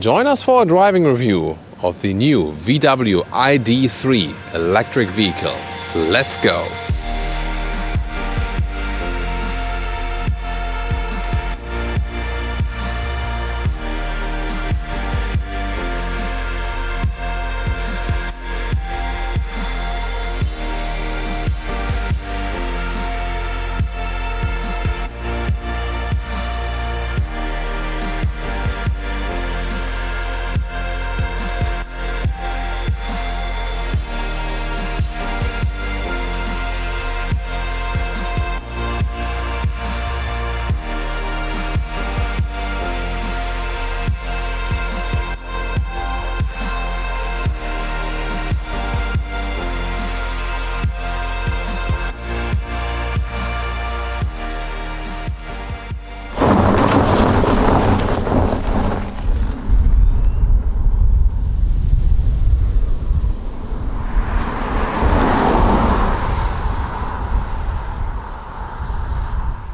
Join us for a driving review of the new VW ID.3 electric vehicle. Let's go!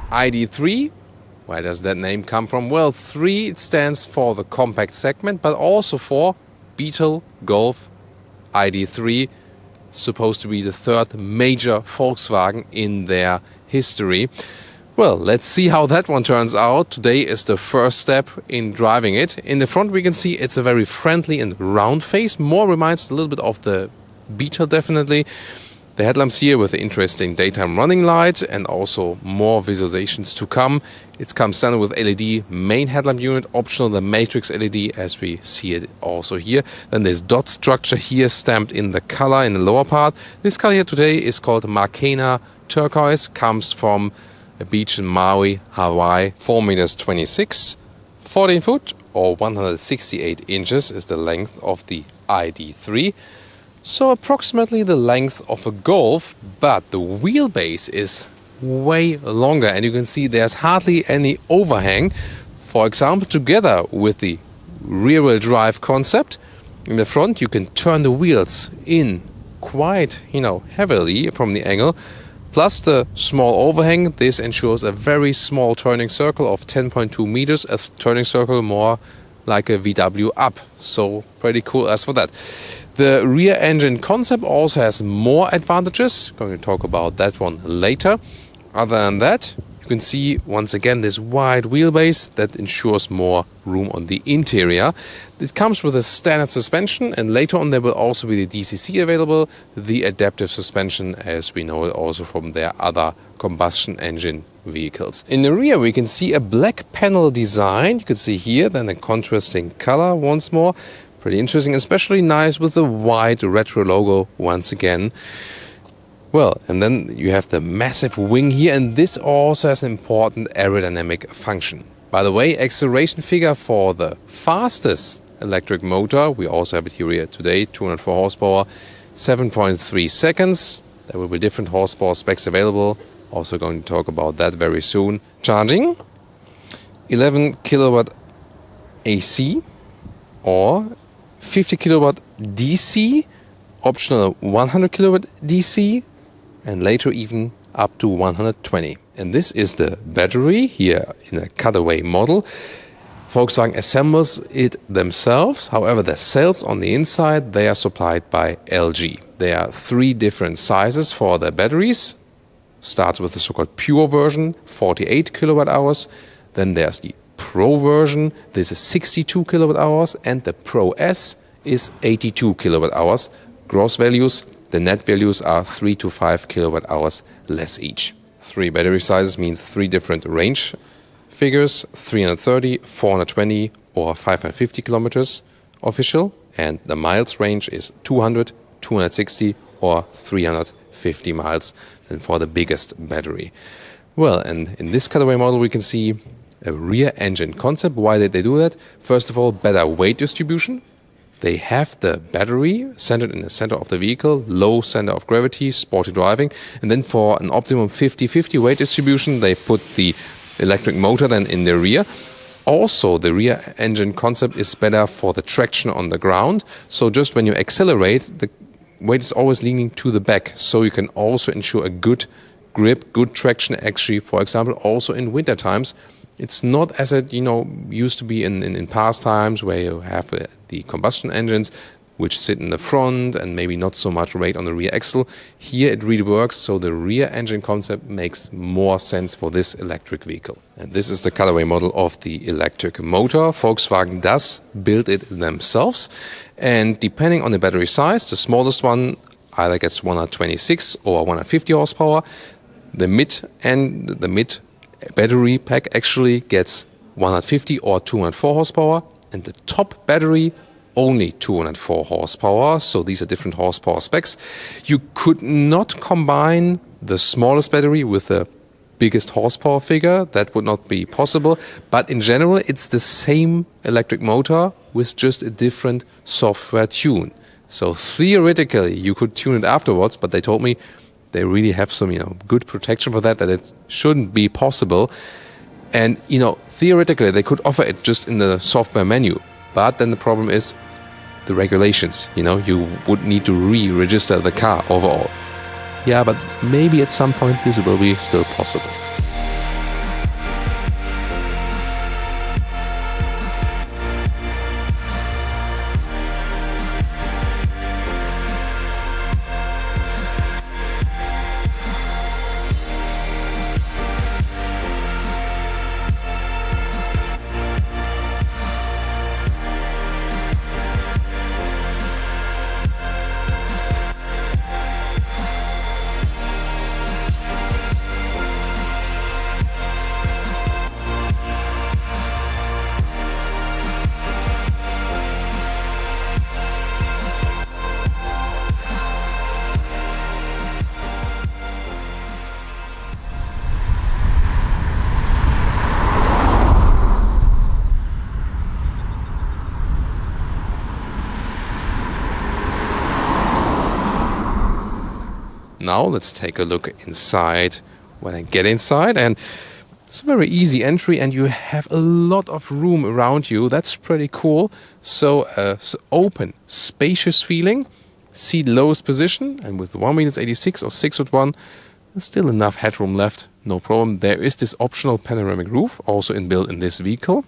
ID.3, where does that name come from? Well, 3 it stands for the compact segment, but also for Beetle, Golf, ID.3, supposed to be the third major Volkswagen in their history. Well, let's see how that one turns out. Today is the first step in driving it. In the front we can see it's a very friendly and round face, more reminds a little bit of the Beetle definitely. The headlamps here with the interesting daytime running light and also more visualizations to come. It comes standard with LED main headlamp unit, optional the matrix LED as we see it also here. Then there's dot structure here stamped in the color in the lower part. This color here today is called Marcana Turquoise, comes from a beach in Maui, Hawaii. 4.26 meters, 14 foot or 168 inches is the length of the ID.3. So approximately the length of a Golf, but the wheelbase is way longer and you can see there's hardly any overhang. For example, together with the rear-wheel drive concept, in the front you can turn the wheels in quite, heavily from the angle. Plus the small overhang, this ensures a very small turning circle of 10.2 meters, a turning circle more like a VW up. So pretty cool as for that. The rear engine concept also has more advantages. I'm going to talk about that one later. Other than that, you can see once again this wide wheelbase that ensures more room on the interior. It comes with a standard suspension and later on there will also be the DCC available, the adaptive suspension as we know it also from their other combustion engine vehicles. In the rear we can see a black panel design. You can see here then a contrasting color once more. Pretty interesting, especially nice with the white retro logo once again. Well, and then you have the massive wing here, and this also has an important aerodynamic function. By the way, acceleration figure for the fastest electric motor, we also have it here today, 204 horsepower, 7.3 seconds. There will be different horsepower specs available. Also going to talk about that very soon. Charging, 11 kilowatt AC or 50 kilowatt DC, optional 100 kilowatt DC, and later even up to 120. And this is the battery here in a cutaway model. Volkswagen assembles it themselves. However, the cells on the inside, they are supplied by LG. There are 3 different sizes for the batteries. Starts with the so-called pure version, 48 kilowatt hours. Then there's the Pro version, this is 62 kilowatt hours, and the Pro S is 82 kilowatt hours. Gross values, the net values are 3 to 5 kilowatt hours less each. 3 battery sizes means 3 different range figures, 330, 420 or 550 kilometers official, and the miles range is 200, 260 or 350 miles then for the biggest battery. Well, and in this cutaway model we can see a rear engine concept. Why did they do that? First of all, better weight distribution. They have the battery centered in the center of the vehicle, low center of gravity, sporty driving. And then for an optimum 50-50 weight distribution, they put the electric motor then in the rear. Also, the rear engine concept is better for the traction on the ground. So just when you accelerate, the weight is always leaning to the back. So you can also ensure a good grip, good traction actually, for example, also in winter times. It's not as it used to be in past times, where you have the combustion engines which sit in the front and maybe not so much weight on the rear axle. Here it really works, so the rear engine concept makes more sense for this electric vehicle. And this is the colorway model of the electric motor. Volkswagen does build it themselves, and depending on the battery size, the smallest one either gets 126 or 150 horsepower. The mid battery pack actually gets 150 or 204 horsepower, and the top battery only 204 horsepower. So these are different horsepower specs. You could not combine the smallest battery with the biggest horsepower figure. That would not be possible. But in general, it's the same electric motor with just a different software tune. So theoretically, you could tune it afterwards, but they told me they really have some, good protection for that it shouldn't be possible. And, theoretically, they could offer it just in the software menu. But then the problem is the regulations. You would need to re-register the car overall. Yeah, but maybe at some point this will be still possible. Now let's take a look inside. When I get inside, and it's a very easy entry, and you have a lot of room around you. That's pretty cool. So open, spacious feeling. Seat lowest position, and with 1.86 or 6'1", there's still enough headroom left. No problem. There is this optional panoramic roof also inbuilt in this vehicle,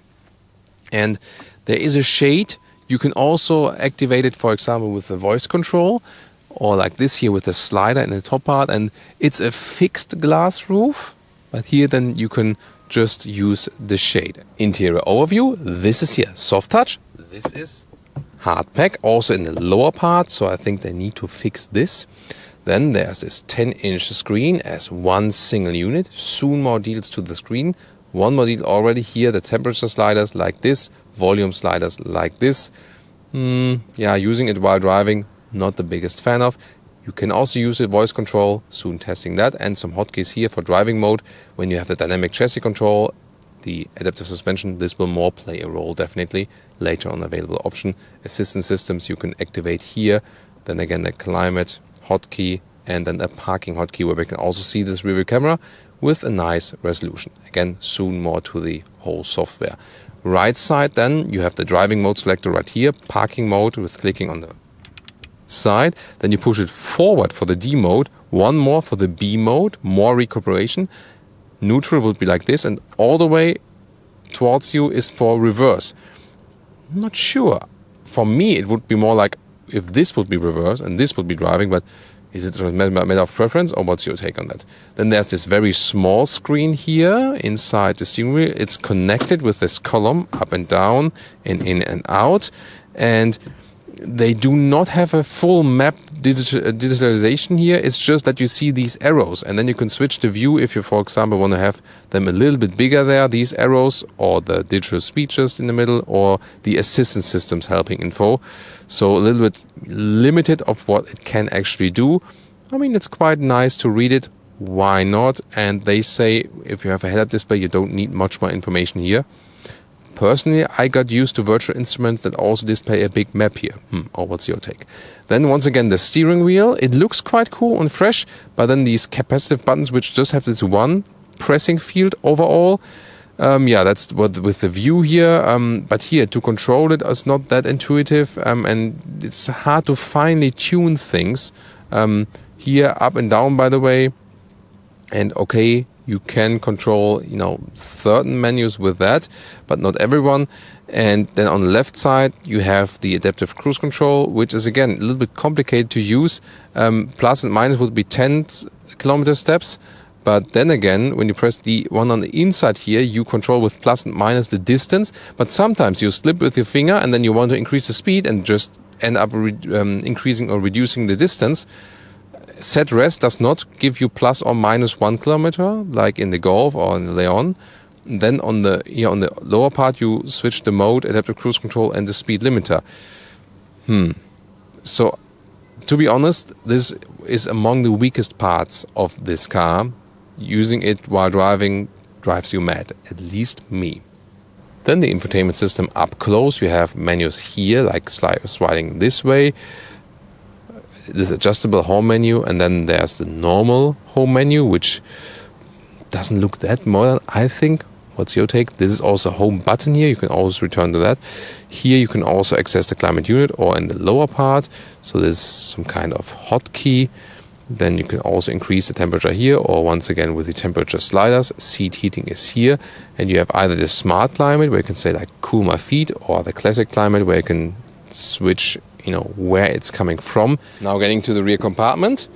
and there is a shade. You can also activate it, for example, with the voice control, or like this here with the slider in the top part, and it's a fixed glass roof, but here then you can just use the shade. Interior overview, this is here soft touch, this is hard pack, also in the lower part, so I think they need to fix this. Then there's this 10-inch screen as one single unit, soon more deals to the screen. One more deal already here, the temperature sliders like this, volume sliders like this. Using it while driving, not the biggest fan of. You can also use it voice control, soon testing that, and some hotkeys here for driving mode. When you have the dynamic chassis control, the adaptive suspension, this will more play a role definitely. Later on available option. Assistance systems you can activate here. Then again the climate hotkey, and then a parking hotkey where we can also see this rear view camera with a nice resolution. Again, soon more to the whole software. Right side then, you have the driving mode selector right here, parking mode with clicking on the side. Then you push it forward for the D mode, one more for the B mode, more recuperation. Neutral would be like this, and all the way towards you is for reverse. I'm not sure. For me, it would be more like if this would be reverse and this would be driving, but is it a matter of preference, or what's your take on that? Then there's this very small screen here inside the steering wheel. It's connected with this column up and down and in and out, and they do not have a full map digitalization here. It's just that you see these arrows, and then you can switch the view if you, for example, want to have them a little bit bigger there, these arrows, or the digital speeches in the middle, or the assistance systems helping info. So a little bit limited of what it can actually do. I mean, it's quite nice to read it. Why not? And they say if you have a head-up display, you don't need much more information here. Personally, I got used to virtual instruments that also display a big map here. Or what's your take? Then once again, the steering wheel. It looks quite cool and fresh, but then these capacitive buttons which just have this one pressing field overall. That's what with the view here. But here, to control it is not that intuitive, and it's hard to finely tune things. Here, up and down, by the way. And okay, You can control, certain menus with that, but not everyone. And then on the left side, you have the adaptive cruise control, which is again a little bit complicated to use. Plus and minus would be 10 kilometer steps. But then again, when you press the one on the inside here, you control with plus and minus the distance. But sometimes you slip with your finger and then you want to increase the speed and just end up increasing or reducing the distance. Set rest does not give you plus or minus 1 kilometer like in the Golf or in the Leon. And then on the lower part, you switch the mode, adaptive cruise control, and the speed limiter. So, to be honest, this is among the weakest parts of this car. Using it while driving drives you mad, at least me. Then the infotainment system up close. You have menus here, like sliding this way. This adjustable home menu, and then there's the normal home menu, which doesn't look that modern, I think. What's your take? This is also a home button here. You can always return to that. Here you can also access the climate unit or in the lower part. So there's some kind of hotkey. Then you can also increase the temperature here, or once again with the temperature sliders. Seat heating is here, and you have either the smart climate where you can say like cool my feet, or the classic climate where you can switch, where it's coming from. Now getting to the rear compartment,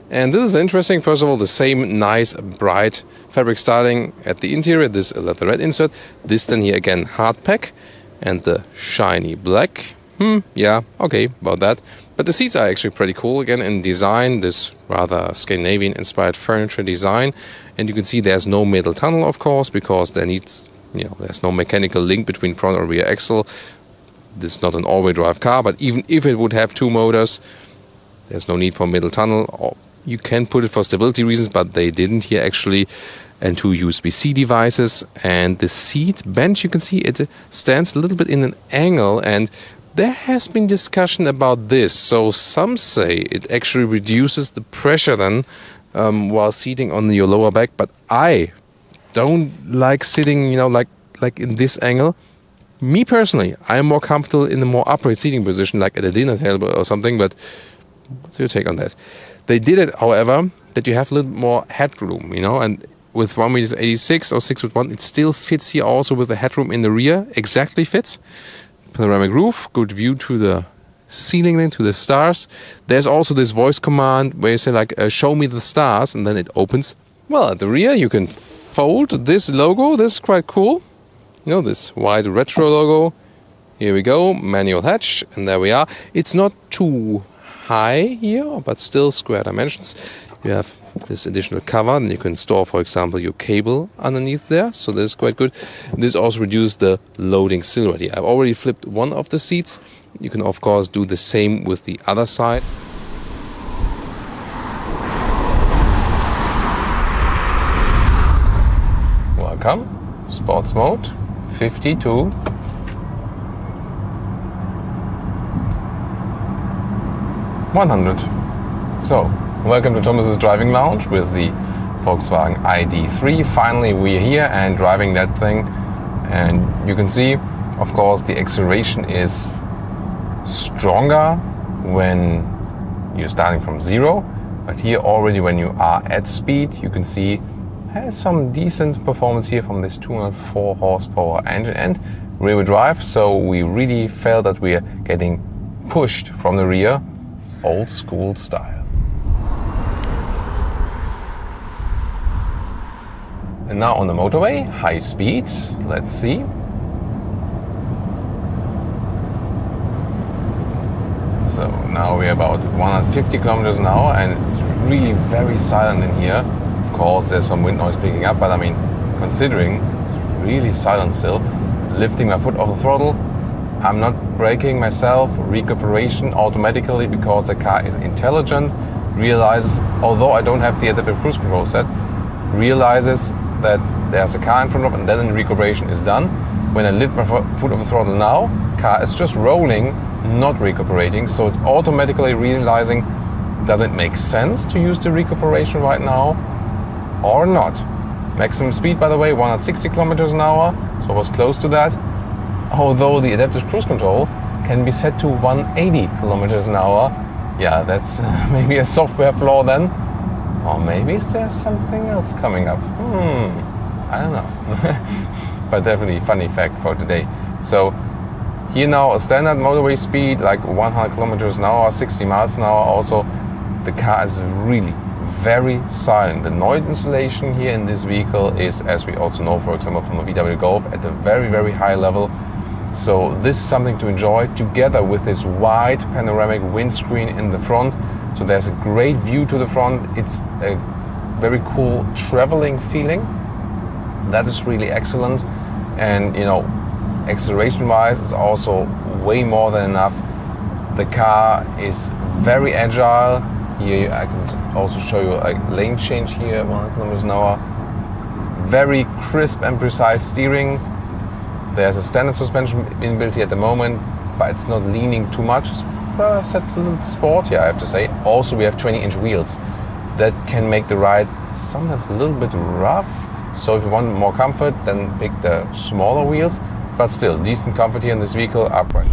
and this is interesting. First of all, the same nice bright fabric styling at the interior. This leatherette insert. This then here again hard pack, and the shiny black. Yeah, okay, about that. But the seats are actually pretty cool again in design, this rather Scandinavian-inspired furniture design. And you can see there's no middle tunnel, of course, because there's no mechanical link between front or rear axle. This is not an all-wheel drive car, but even if it would have two motors, there's no need for middle tunnel. You can put it for stability reasons, but they didn't here actually. And two USB-C devices. And the seat bench, you can see it stands a little bit in an angle, and there has been discussion about this. So some say it actually reduces the pressure then while seating on your lower back. But I don't like sitting, like in this angle. Me personally, I am more comfortable in the more upright seating position, like at a dinner table or something. But what's your take on that? They did it, however, that you have a little more headroom, and with 1.86 or 6'1", it still fits here also with the headroom in the rear. Exactly fits. Panoramic roof, good view to the ceiling then, to the stars. There's also this voice command where you say like, show me the stars, and then it opens. Well, at the rear you can fold this logo. This is quite cool. This white retro logo. Here we go, manual hatch, and there we are. It's not too high here, but still square dimensions. You have this additional cover, and you can store, for example, your cable underneath there. So this is quite good. This also reduces the loading silhouette. I've already flipped one of the seats. You can, of course, do the same with the other side. Welcome. Sports mode. 50 to 100. So, welcome to Thomas's driving lounge with the Volkswagen ID.3. Finally, we're here and driving that thing. And you can see, of course, the acceleration is stronger when you're starting from zero. But here already when you are at speed, you can see has some decent performance here from this 204 horsepower engine and rear-wheel drive. So we really felt that we are getting pushed from the rear, old school style. And now on the motorway, high speed. Let's see. So now we're about 150 kilometers an hour, and it's really very silent in here. Of course, there's some wind noise picking up, but I mean, considering it's really silent still. Lifting my foot off the throttle, I'm not braking myself, recuperation automatically because the car is intelligent, realizes, although I don't have the adaptive cruise control set, realizes that there's a car in front of it, and then the recuperation is done. When I lift my foot off the throttle now, car is just rolling, not recuperating, so it's automatically realizing, does it make sense to use the recuperation right now or not? Maximum speed, by the way, 160 kilometers an hour, so I was close to that. Although the adaptive cruise control can be set to 180 kilometers an hour. Yeah, that's maybe a software flaw then. Or maybe there's something else coming up. I don't know. But definitely funny fact for today. So here now, a standard motorway speed, like 100 kilometers an hour, 60 miles an hour. Also, the car is really very silent. The noise insulation here in this vehicle is, as we also know, for example, from a VW Golf, at a very, very high level. So this is something to enjoy, together with this wide panoramic windscreen in the front. So there's a great view to the front. It's a very cool traveling feeling. That is really excellent. And you know, acceleration wise, it's also way more than enough. The car is very agile. Here I can also show you a lane change here, 100 kilometers an hour. Very crisp and precise steering. There's a standard suspension inbuilt here at the moment, but it's not leaning too much. It's set a little sporty, I have to say. Also, we have 20-inch wheels. That can make the ride sometimes a little bit rough. So if you want more comfort, then pick the smaller wheels. But still, decent comfort here in this vehicle, upright.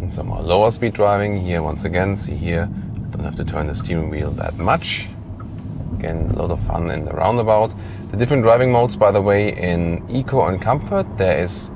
And some more lower speed driving here. Once again, see here, don't have to turn the steering wheel that much. Again, a lot of fun in the roundabout. The different driving modes, by the way, in Eco and Comfort, there is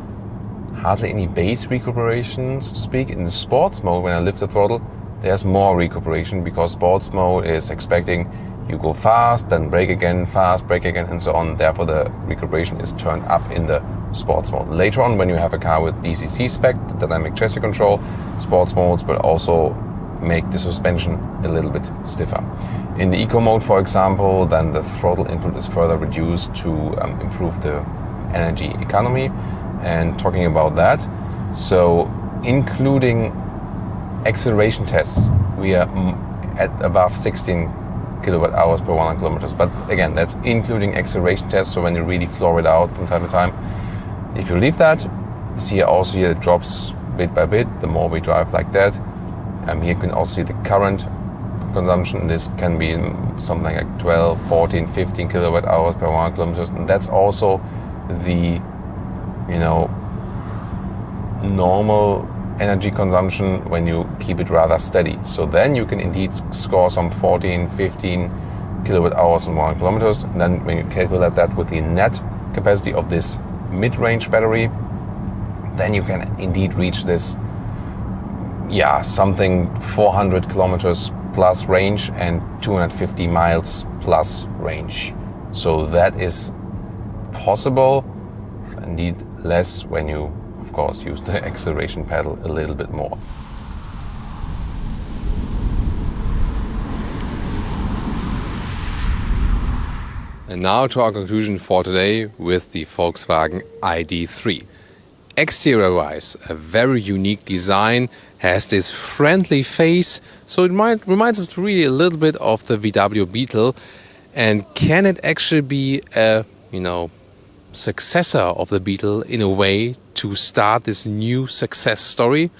hardly any base recuperation, so to speak. In the Sports mode, when I lift the throttle, there's more recuperation, because Sports mode is expecting you go fast, then brake again, fast, brake again, and so on. Therefore, the recuperation is turned up in the Sports mode. Later on, when you have a car with DCC spec, dynamic chassis control, Sports modes will also make the suspension a little bit stiffer. In the Eco mode, for example, then the throttle input is further reduced to improve the energy economy. And talking about that, so including acceleration tests, we are at above 16 kilowatt hours per 100 kilometers. But again, that's including acceleration tests, so when you really floor it out from time to time. If you leave that, see also here it drops bit by bit, the more we drive like that. Here you can also see the current consumption. This can be something like 12, 14, 15 kilowatt hours per 100 kilometers. And that's also the, you know, normal energy consumption when you keep it rather steady. So then you can indeed score some 14, 15 kilowatt hours on 100 kilometers. And then when you calculate that with the net capacity of this mid-range battery, then you can indeed reach this, something 400 kilometers plus range and 250 miles plus range. So that is possible, indeed less when you, of course, use the acceleration pedal a little bit more. And now to our conclusion for today with the Volkswagen ID.3. Exterior-wise, a very unique design, has this friendly face, so it reminds us really a little bit of the VW Beetle. And can it actually be a, successor of the Beetle in a way to start this new success story?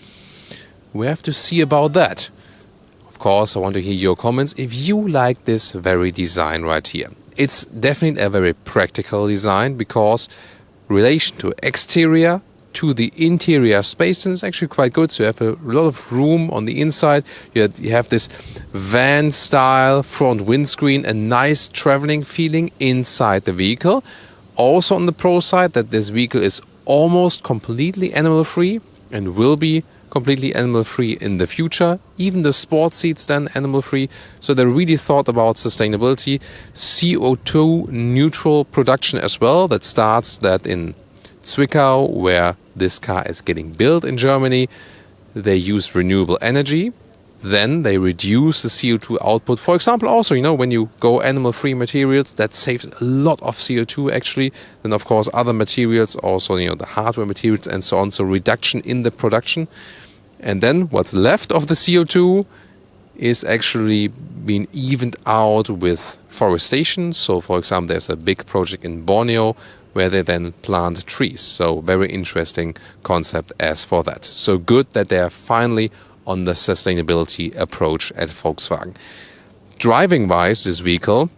We have to see about that. Of course, I want to hear your comments if you like this very design right here. It's definitely a very practical design, because relation to exterior to the interior space is actually quite good. So you have a lot of room on the inside. You have this van style front windscreen, a nice traveling feeling inside the vehicle. Also on the pro side, that this vehicle is almost completely animal free and will be completely animal free in the future. Even the sport seats then animal free. So they really thought about sustainability, CO2 neutral production as well. That starts that in Zwickau, where this car is getting built in Germany, they use renewable energy. Then they reduce the CO2 output. For example, also, when you go animal-free materials, that saves a lot of CO2 actually. Then, of course, other materials, also, the hardware materials and so on. So reduction in the production. And then what's left of the CO2 is actually being evened out with forestation. So, for example, there's a big project in Borneo where they then plant trees. So very interesting concept as for that. So good that they are finally on the sustainability approach at Volkswagen. Driving-wise, this vehicle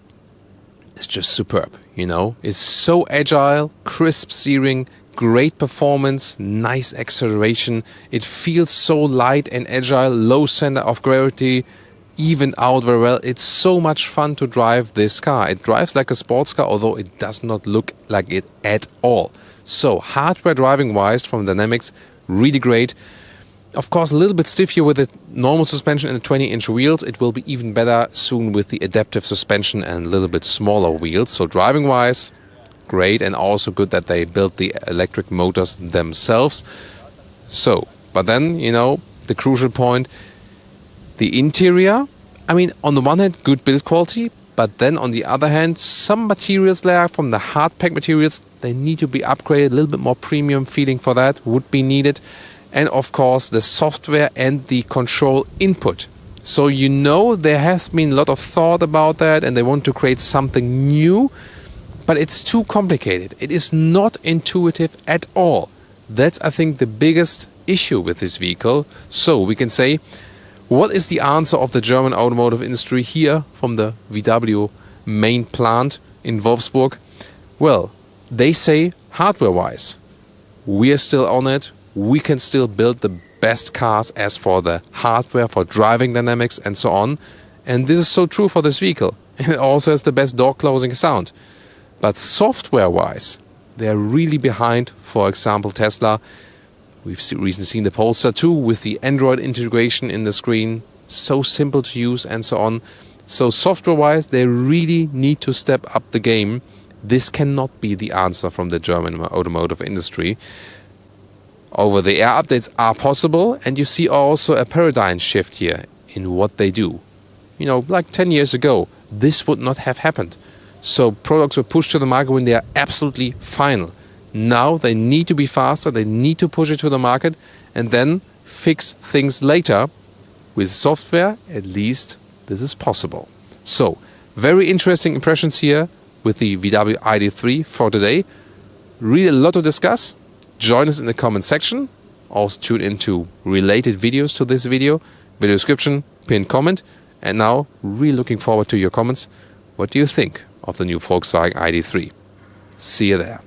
is just superb, It's so agile, crisp steering, great performance, nice acceleration. It feels so light and agile, low center of gravity, even out very well. It's so much fun to drive this car. It drives like a sports car, although it does not look like it at all. So hardware driving wise from dynamics, really great. Of course, a little bit stiff here with the normal suspension and the 20-inch wheels. It will be even better soon with the adaptive suspension and a little bit smaller wheels. So driving-wise, great, and also good that they built the electric motors themselves. So, but then, you know, the crucial point, the interior. I mean, on the one hand, good build quality, but then on the other hand, some materials there from the hard pack materials, they need to be upgraded. A little bit more premium feeling for that would be needed. And of course, the software and the control input. So you know there has been a lot of thought about that and they want to create something new, but it's too complicated. It is not intuitive at all. That's, I think, the biggest issue with this vehicle. So we can say, what is the answer of the German automotive industry here from the VW main plant in Wolfsburg? Well, they say hardware-wise, we are still on it. We can still build the best cars as for the hardware, for driving dynamics and so on. And this is so true for this vehicle. It also has the best door closing sound. But software-wise, they're really behind, for example, Tesla. We've recently seen the Polestar 2 with the Android integration in the screen. So simple to use and so on. So software-wise, they really need to step up the game. This cannot be the answer from the German automotive industry. Over-the-air updates are possible, and you see also a paradigm shift here in what they do. You know, like 10 years ago, this would not have happened. So products were pushed to the market when they are absolutely final. Now they need to be faster, they need to push it to the market, and then fix things later. With software, at least, this is possible. So, very interesting impressions here with the VW ID.3 for today. Really a lot to discuss. Join us in the comment section. Also tune into related videos to this video description, pinned comment. And now, really looking forward to your comments. What do you think of the new Volkswagen ID.3? See you there.